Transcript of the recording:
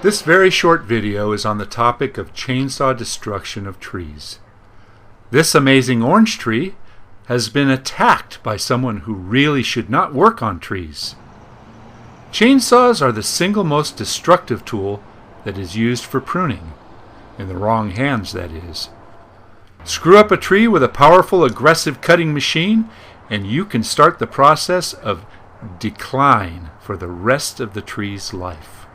This very short video is on the topic of chainsaw destruction of trees. This amazing orange tree has been attacked by someone who really should not work on trees. Chainsaws are the single most destructive tool that is used for pruning. In the wrong hands, that is. Screw up a tree with a powerful, aggressive cutting machine, and you can start the process of decline for the rest of the tree's life.